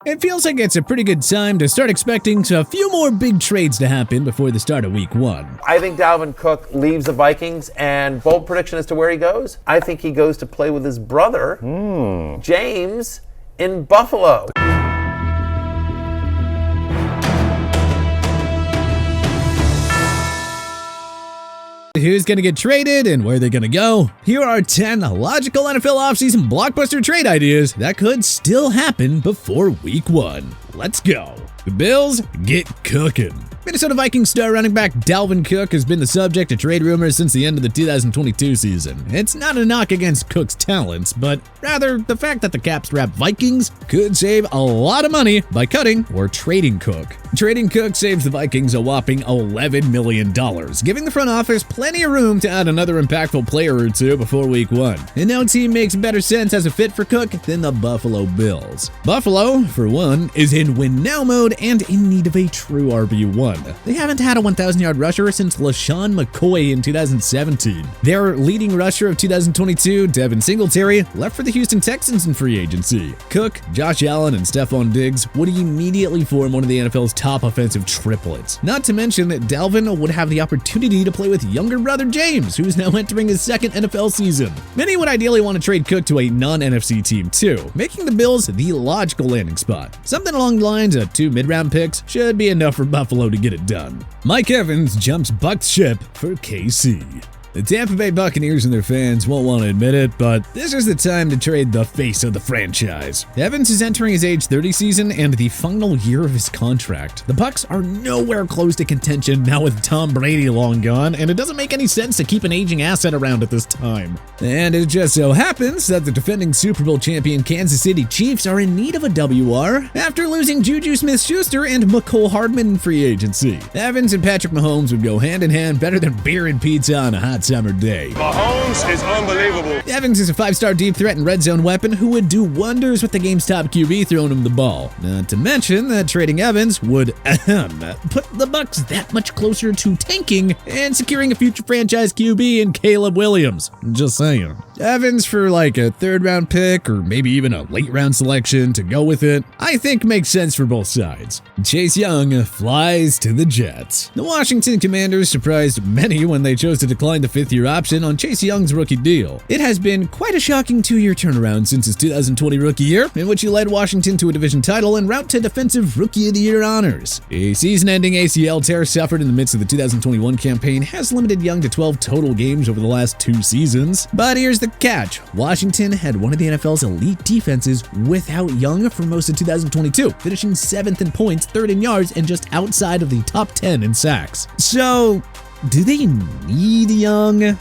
It feels like it's a pretty good time to start expecting a few more big trades to happen before the start of week 1. I think Dalvin Cook leaves the Vikings, and bold prediction as to where he goes. I think he goes to play with his brother, James, in Buffalo. Who's going to get traded and where they're going to go? Here are 10 logical NFL offseason blockbuster trade ideas that could still happen before week 1. Let's go. The Bills get cooking. Minnesota Vikings star running back Dalvin Cook has been the subject of trade rumors since the end of the 2022 season. It's not a knock against Cook's talents, but rather the fact that the cap-strapped Vikings could save a lot of money by cutting or trading Cook. Trading Cook saves the Vikings a whopping $11 million, giving the front office plenty of room to add another impactful player or two before week 1. And no team makes better sense as a fit for Cook than the Buffalo Bills. Buffalo, for one, is in win-now mode and in need of a true RB1. They haven't had a 1,000-yard rusher since LaShawn McCoy in 2017. Their leading rusher of 2022, Devin Singletary, left for the Houston Texans in free agency. Cook, Josh Allen, and Stephon Diggs would immediately form one of the NFL's top offensive triplets. Not to mention that Dalvin would have the opportunity to play with younger brother James, who is now entering his second NFL season. Many would ideally want to trade Cook to a non-NFC team too, making the Bills the logical landing spot. Something along the lines of 2 mid-round picks should be enough for Buffalo to get it done. Mike Evans jumps Bucs ship for KC. The Tampa Bay Buccaneers and their fans won't want to admit it, but this is the time to trade the face of the franchise. Evans is entering his age 30 season and the final year of his contract. The Bucs are nowhere close to contention now with Tom Brady long gone, and it doesn't make any sense to keep an aging asset around at this time. And it just so happens that the defending Super Bowl champion Kansas City Chiefs are in need of a WR after losing Juju Smith-Schuster and McCole Hardman in free agency. Evans and Patrick Mahomes would go hand in hand better than beer and pizza on a hot summer day. Mahomes is unbelievable. Evans is a 5-star deep threat and red zone weapon who would do wonders with the game's top QB throwing him the ball. Not to mention that trading Evans would put the Bucs that much closer to tanking and securing a future franchise QB in Caleb Williams. Just saying. Evans for like a 3rd round pick or maybe even a late round selection to go with it, I think makes sense for both sides. Chase Young flies to the Jets. The Washington Commanders surprised many when they chose to decline the 5th-year option on Chase Young's rookie deal. It has been quite a shocking 2-year turnaround since his 2020 rookie year, in which he led Washington to a division title en route to Defensive Rookie of the Year honors. A season-ending ACL tear suffered in the midst of the 2021 campaign has limited Young to 12 total games over the last 2 seasons. But here's the catch. Washington had one of the NFL's elite defenses without Young for most of 2022, finishing 7th in points, 3rd in yards, and just outside of the top 10 in sacks. So, do they need Young?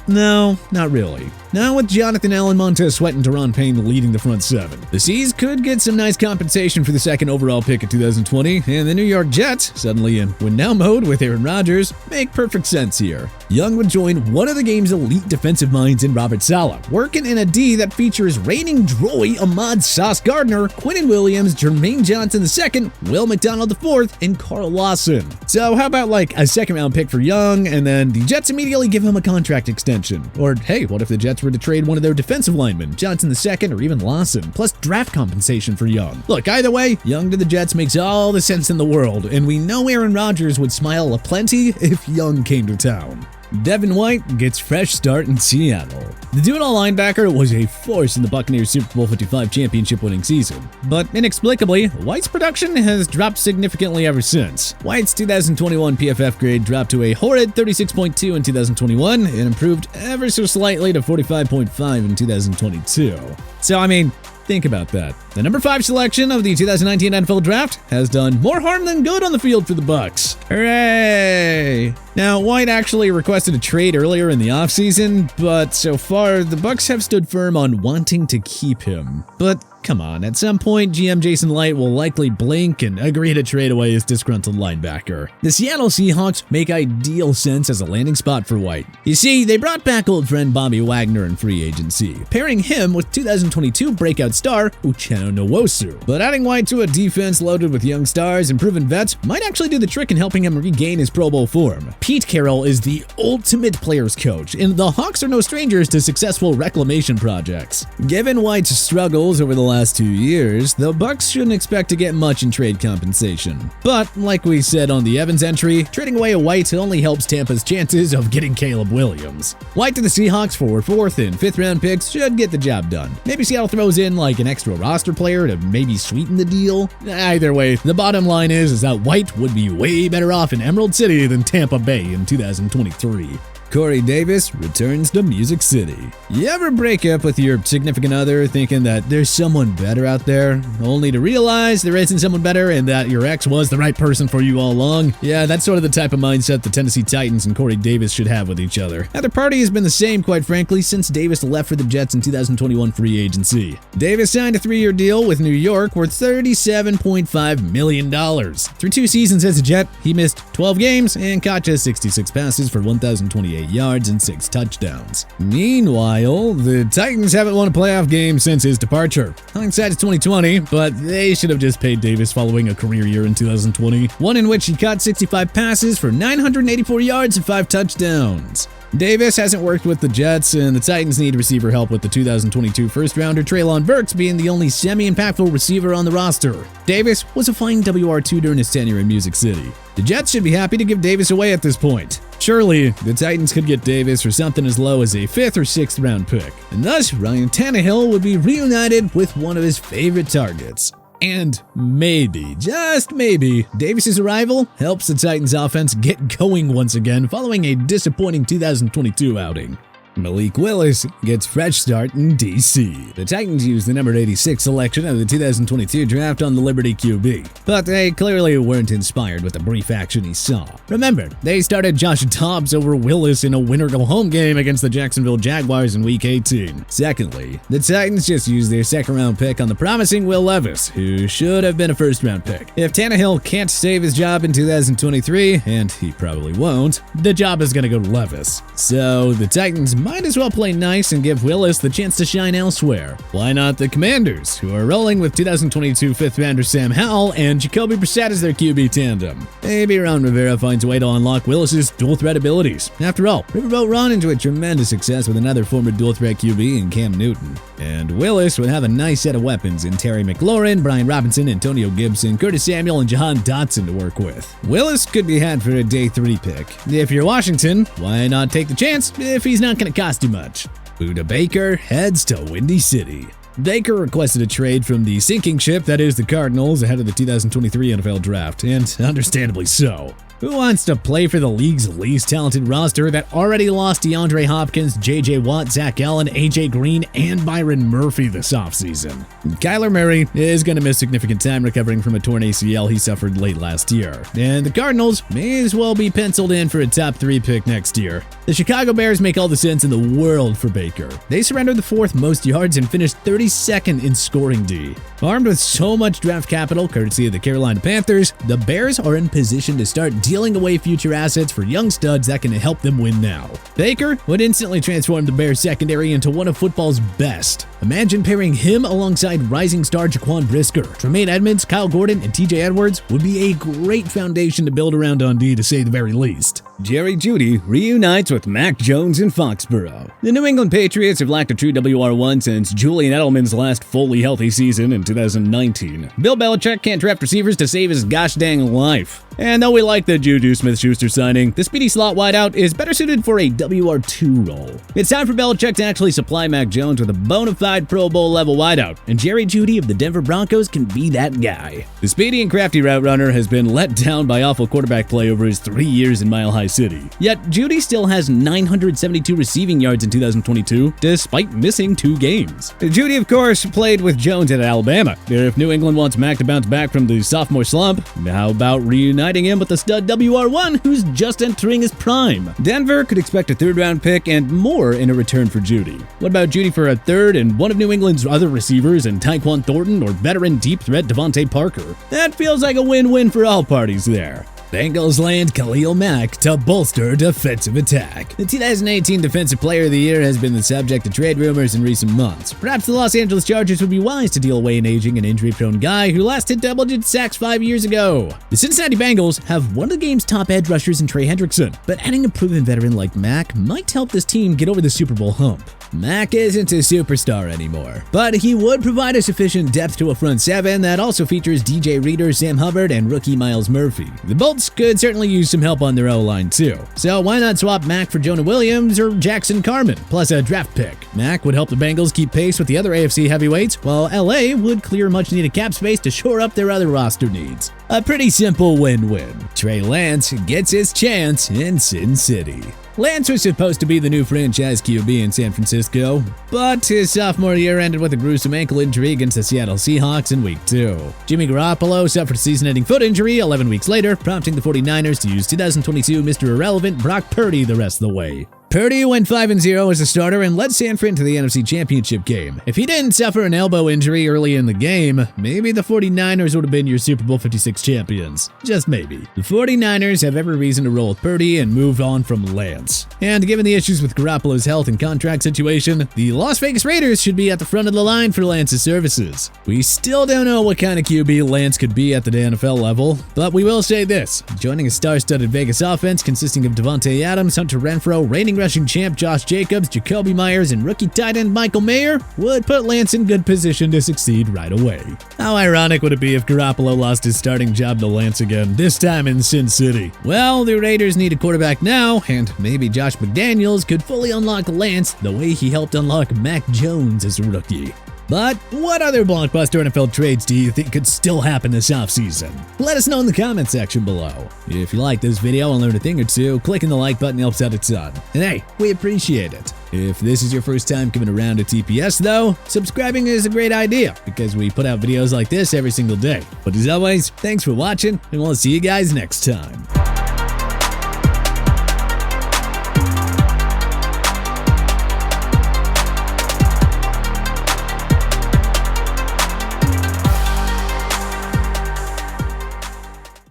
No, not really. Not with Jonathan Allen, Montez Sweat, and Deron Payne leading the front 7. The C's could get some nice compensation for the 2nd overall pick of 2020, and the New York Jets, suddenly in win-now mode with Aaron Rodgers, make perfect sense here. Young would join one of the game's elite defensive minds in Robert Saleh, working in a D that features reigning Droy Ahmad Sauce Gardner, Quinnen Williams, Jermaine Johnson II, Will McDonald IV, and Carl Lawson. So how about like a 2nd-round pick for Young, and then the Jets immediately give him a contract extension? Or hey, what if the Jets were to trade one of their defensive linemen, Johnson II or even Lawson, plus draft compensation for Young? Look, either way, Young to the Jets makes all the sense in the world, and we know Aaron Rodgers would smile aplenty if Young came to town. Devin White gets fresh start in Seattle. The do-it-all linebacker was a force in the Buccaneers' Super Bowl 55 championship-winning season, but inexplicably, White's production has dropped significantly ever since. White's 2021 PFF grade dropped to a horrid 36.2 in 2021 and improved ever so slightly to 45.5 in 2022. So, I mean, think about that. The number 5 selection of the 2019 NFL Draft has done more harm than good on the field for the Bucs. Hooray! Now, White actually requested a trade earlier in the offseason, but so far, the Bucs have stood firm on wanting to keep him. But come on, at some point, GM Jason Light will likely blink and agree to trade away his disgruntled linebacker. The Seattle Seahawks make ideal sense as a landing spot for White. You see, they brought back old friend Bobby Wagner in free agency, pairing him with 2022 breakout star Uchenna Nwosu. But adding White to a defense loaded with young stars and proven vets might actually do the trick in helping him regain his Pro Bowl form. Pete Carroll is the ultimate players coach, and the Hawks are no strangers to successful reclamation projects. Given White's struggles over the last last 2 years, the Bucs shouldn't expect to get much in trade compensation. But like we said on the Evans entry, trading away a White only helps Tampa's chances of getting Caleb Williams. White to the Seahawks for 4th and 5th round picks should get the job done. Maybe Seattle throws in like an extra roster player to maybe sweeten the deal. Either way, the bottom line is that White would be way better off in Emerald City than Tampa Bay in 2023. Corey Davis returns to Music City. You ever break up with your significant other thinking that there's someone better out there, only to realize there isn't someone better and that your ex was the right person for you all along? Yeah, that's sort of the type of mindset the Tennessee Titans and Corey Davis should have with each other. Now, their party has been the same, quite frankly, since Davis left for the Jets in 2021 free agency. Davis signed a 3-year deal with New York worth $37.5 million. Through 2 seasons as a Jet, he missed 12 games and caught just 66 passes for 1,028 yards and 6 touchdowns. Meanwhile, the Titans haven't won a playoff game since his departure. Hindsight is 2020, but they should have just paid Davis following a career year in 2020, one in which he caught 65 passes for 984 yards and 5 touchdowns. Davis hasn't worked with the Jets, and the Titans need receiver help with the 2022 first-rounder Treylon Burks being the only semi-impactful receiver on the roster. Davis was a fine WR2 during his tenure in Music City. The Jets should be happy to give Davis away at this point. Surely, the Titans could get Davis for something as low as a 5th or 6th round pick, and thus Ryan Tannehill would be reunited with one of his favorite targets. And maybe, just maybe, Davis's arrival helps the Titans offense get going once again following a disappointing 2022 outing. Malik Willis gets fresh start in D.C. The Titans used the number 86 selection of the 2022 draft on the Liberty QB, but they clearly weren't inspired with the brief action he saw. Remember, they started Josh Dobbs over Willis in a winner-go-home game against the Jacksonville Jaguars in Week 18. Secondly, the Titans just used their 2nd-round pick on the promising Will Levis, who should have been a 1st-round pick. If Tannehill can't save his job in 2023, and he probably won't, the job is going to go to Levis. So the Titans might as well play nice and give Willis the chance to shine elsewhere. Why not the Commanders, who are rolling with 2022 5th-rounder Sam Howell and Jacoby Brissett as their QB tandem? Maybe Ron Rivera finds a way to unlock Willis's dual-threat abilities. After all, Riverboat Ron enjoyed tremendous success with another former dual-threat QB in Cam Newton. And Willis would have a nice set of weapons in Terry McLaurin, Brian Robinson, Antonio Gibson, Curtis Samuel, and Jahan Dotson to work with. Willis could be had for a day 3 pick. If you're Washington, why not take the chance if he's not going to cost too much? Budda Baker heads to Windy City. Baker requested a trade from the sinking ship that is the Cardinals ahead of the 2023 NFL Draft, and understandably so. Who wants to play for the league's least talented roster that already lost DeAndre Hopkins, J.J. Watt, Zach Allen, A.J. Green, and Byron Murphy this offseason? Kyler Murray is going to miss significant time recovering from a torn ACL he suffered late last year, and the Cardinals may as well be penciled in for a top 3 pick next year. The Chicago Bears make all the sense in the world for Baker. They surrendered the 4th most yards and finished 32nd in scoring D. Armed with so much draft capital, courtesy of the Carolina Panthers, the Bears are in position to start dealing away future assets for young studs that can help them win now. Baker would instantly transform the Bears secondary into one of football's best. Imagine pairing him alongside rising star Jaquan Brisker. Tremaine Edmonds, Kyle Gordon, and TJ Edwards would be a great foundation to build around on D, to say the very least. Jerry Judy reunites with Mac Jones in Foxborough. The New England Patriots have lacked a true WR1 since Julian Edelman's last fully healthy season in 2019. Bill Belichick can't draft receivers to save his gosh dang life. And though we like the Juju Smith-Schuster signing, the speedy slot wideout is better suited for a WR2 role. It's time for Belichick to actually supply Mac Jones with a bona fide Pro Bowl level wideout, and Jerry Judy of the Denver Broncos can be that guy. The speedy and crafty route runner has been let down by awful quarterback play over his 3 years in Mile High City. Yet Judy still has 972 receiving yards in 2022, despite missing 2 games. Judy, of course, played with Jones at Alabama. If New England wants Mac to bounce back from the sophomore slump, how about reuniting him with the stud WR1 who's just entering his prime? Denver could expect a 3rd-round pick and more in a return for Judy. What about Judy for a 3rd and one of New England's other receivers in Tyquan Thornton or veteran deep threat Devontae Parker? That feels like a win-win for all parties there. Bengals land Khalil Mack to bolster defensive attack. The 2018 Defensive Player of the Year has been the subject of trade rumors in recent months. Perhaps the Los Angeles Chargers would be wise to deal away an aging and injury-prone guy who last hit double-digit sacks 5 years ago. The Cincinnati Bengals have one of the game's top edge rushers in Trey Hendrickson, but adding a proven veteran like Mack might help this team get over the Super Bowl hump. Mack isn't a superstar anymore, but he would provide a sufficient depth to a front seven that also features DJ Reader, Sam Hubbard, and rookie Miles Murphy. The Bolts could certainly use some help on their O-line too, so why not swap Mack for Jonah Williams or Jackson Carman, plus a draft pick? Mack would help the Bengals keep pace with the other AFC heavyweights, while LA would clear much-needed cap space to shore up their other roster needs. A pretty simple win-win. Trey Lance gets his chance in Sin City. Lance was supposed to be the new franchise QB in San Francisco, but his sophomore year ended with a gruesome ankle injury against the Seattle Seahawks in Week 2. Jimmy Garoppolo suffered a season-ending foot injury 11 weeks later, prompting the 49ers to use 2022 Mr. Irrelevant Brock Purdy the rest of the way. Purdy went 5-0 as a starter and led San Fran to the NFC Championship game. If he didn't suffer an elbow injury early in the game, maybe the 49ers would have been your Super Bowl 56 champions. Just maybe. The 49ers have every reason to roll with Purdy and move on from Lance. And given the issues with Garoppolo's health and contract situation, the Las Vegas Raiders should be at the front of the line for Lance's services. We still don't know what kind of QB Lance could be at the NFL level, but we will say this. Joining a star-studded Vegas offense consisting of Devontae Adams, Hunter Renfrow, reigning rushing champ Josh Jacobs, Jacoby Myers, and rookie tight end Michael Mayer would put Lance in good position to succeed right away. How ironic would it be if Garoppolo lost his starting job to Lance again, this time in Sin City? Well, the Raiders need a quarterback now, and maybe Josh McDaniels could fully unlock Lance the way he helped unlock Mac Jones as a rookie. But what other blockbuster NFL trades do you think could still happen this offseason? Let us know in the comment section below. If you like this video and learned a thing or two, clicking the like button helps out a ton. And hey, we appreciate it. If this is your first time coming around to TPS though, subscribing is a great idea because we put out videos like this every single day. But as always, thanks for watching and we'll see you guys next time.